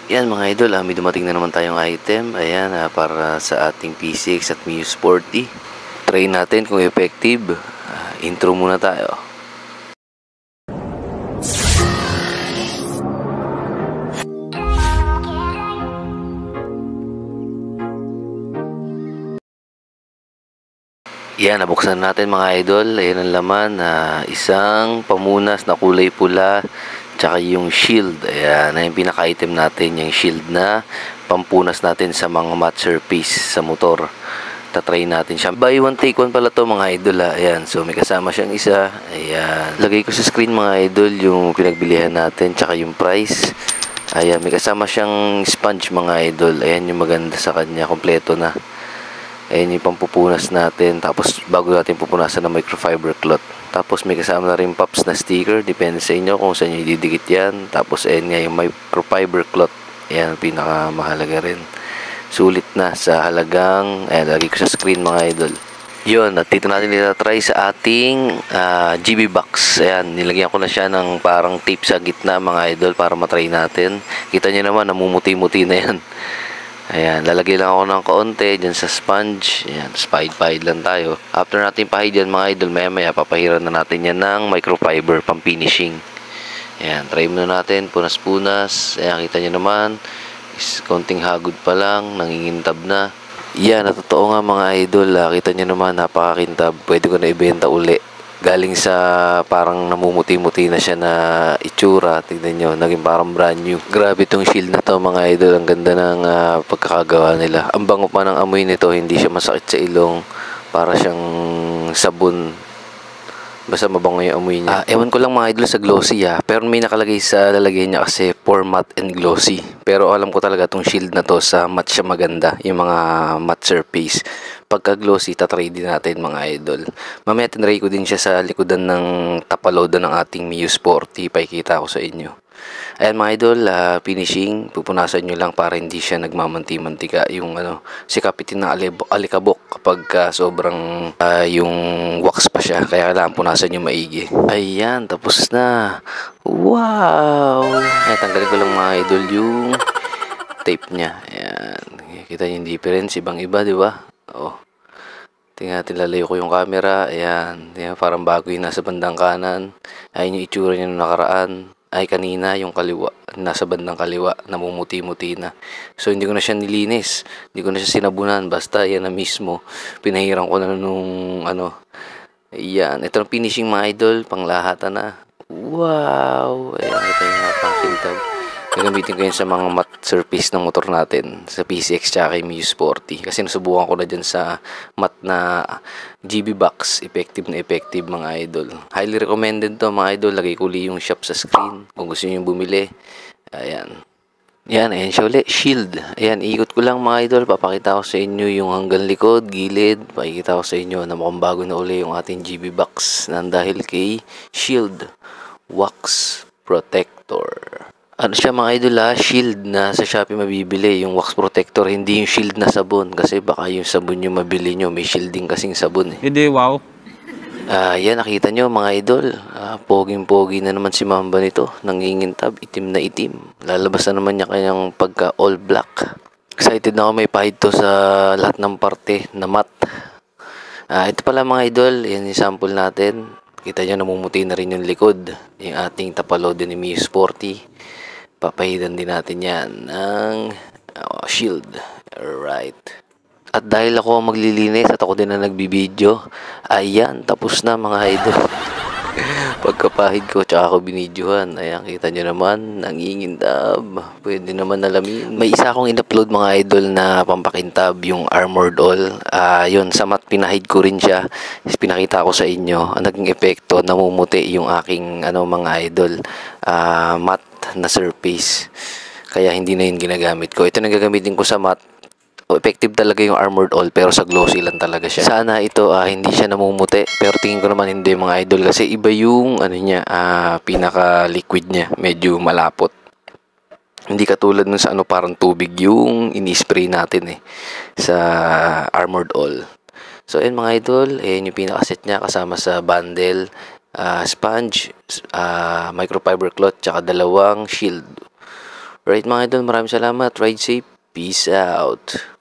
Yan mga idol, may dumating na naman tayong item. Ayan, para sa ating P6 at Mio Sporty. Try natin kung effective. Intro muna tayo. Yan, nabuksan natin mga idol. Ayan ang laman, isang pamunas na kulay pula, tsaka yung shield. Ayan, yung pinaka-item natin, yung shield na pampunas natin sa mga matte surface sa motor. Tatry natin siya. Buy one take one pala to mga idol. Ayan, so may kasama siyang isa. Ayan, lagay ko sa screen mga idol yung pinagbilihan natin, tsaka yung price. Ayan, may kasama siyang sponge mga idol. Ayan yung maganda sa kanya, kompleto na. Ayan yung pampupunas natin. Tapos bago natin pupunasan ng microfiber cloth. Tapos may kasama na rin pops na sticker. Depende sa inyo kung saan nyo didikit yan. Tapos ayan nga yung microfiber cloth. Ayan pinakamahalaga rin. Sulit na sa halagang, ayan lagi ko sa screen mga idol. Yun, at dito natin itatry sa ating GB box. Ayan, nilagyan ko na siya ng parang tape sa gitna mga idol para matry natin. Kita nyo naman, namumuti-muti na yan. Ayan, lalagay lang ako ng kaunti dyan sa sponge. Ayan, pahid-pahid lang tayo. After natin pahid yan mga idol, maya-maya papahiran na natin yan ng microfiber pang finishing. Ayan, try muna natin, punas-punas. Ayan, kita nyo naman, konting hagod pa lang, nangingintab na. Yan, totoo nga mga idol, kita nyo naman, napakakintab. Pwede ko na ibenta uli. Galing sa parang namumuti-muti na siya na itsura. Tignan nyo, naging parang brand new. Grabe itong shield na to mga idol. Ang ganda ng pagkakagawa nila. Ang bango pa ng amoy nito, hindi siya masakit sa ilong. Para siyang sabon. Basta mabango yung amoy niya. Ewan ko lang mga idol sa glossy pero may nakalagay sa lalagyan niya kasi for matte and glossy. Pero alam ko talaga itong shield na to sa matte siya maganda. Yung mga matte surface. Pagka glossy, tatry din natin mga idol. Mamaya tinry ko din siya sa likodan ng tapaloda ng ating Mio Sporty. Pakikita ko sa inyo. Ayan mga idol, finishing, pupunasan nyo lang para hindi siya nagmamanti-mantika yung sikapitin ng alikabok kapag sobrang yung wax pa siya, kaya kailangan punasan nyo maigi. Ayan, tapos na. Wow! Ay, tanggalin ko lang mga idol yung tape nya. Ayan, kita nyo yung difference, ibang iba, di ba? Oh. Tingnan natin, lalayo ko yung camera. Ayan, parang bago yung nasa bandang kanan. Ayan yung itsura niya nung nakaraan. Ay kanina yung kaliwa, nasa bandang kaliwa, namumuti-muti na. So hindi ko na siya nilinis, hindi ko na siya sinabunan, basta yan na mismo. Pinahiran ko na nung Ayan, ito ang finishing mga idol, panglahatan na. Wow! Ayan, ito yung napakintab. Gagamitin ko yan sa mga matte surface ng motor natin, sa PCX tsaka kay Mio Sporty. Kasi nasubukan ko na dyan sa matte na GB box, effective na effective mga idol. Highly recommended to mga idol. Lagay ko yung shop sa screen kung gusto nyo bumili. Ayan. Yan, ayan siya ulit. Shield. Ayan, ikot ko lang mga idol. Papakita ko sa inyo yung hanggang likod, gilid. Pakikita ko sa inyo na mukhang bago na uli yung ating GB box. Dahil kay Shield Wax Protector. Ano siya mga idol shield na sa Shopee mabibili, yung wax protector, hindi yung shield na sabon kasi baka yung sabon yung mabili nyo, may shielding kasing sabon eh. Hindi, wow. Yan, nakita nyo mga idol, poging-pogi na naman si Mamba nito, nangingintab, itim na itim. Lalabas na naman niya kanyang pagka all black. Excited na ako may pahid to sa lahat ng parte na matte. Ito pala mga idol, yan yung sample natin. Kita nyo namumuti na rin yung likod, yung ating tapaload ni Mio Sporty. Papahidan din natin yan ng shield. Alright. At dahil ako maglilinis at ako din na nagbibideo, ayan, tapos na mga idol. Pagkapahid ko, tsaka ako binidyohan. Ayan, kita nyo naman, nangingintab. Pwede naman nalamin. May isa akong in-upload mga idol na pampakintab, yung Armored All. Yun, sa matte pinahid ko rin siya. Pinakita ko sa inyo. Ang naging epekto, namumuti yung aking mga idol. Matte na surface. Kaya hindi na yun ginagamit ko. Ito na gagamitin ko sa matte. Effective talaga yung Armored All pero sa glossy lang talaga siya. Sana ito hindi siya namumuti pero tingin ko naman hindi mga idol kasi iba yung niya, pinaka liquid niya, medyo malapot. Hindi katulad nun sa parang tubig yung ini-spray natin sa Armored All. So ayun mga idol, ayun yung pinaka-set niya kasama sa bundle, sponge, microfiber cloth, tsaka dalawang shield. Alright mga idol, maraming salamat. Ride safe. Peace out.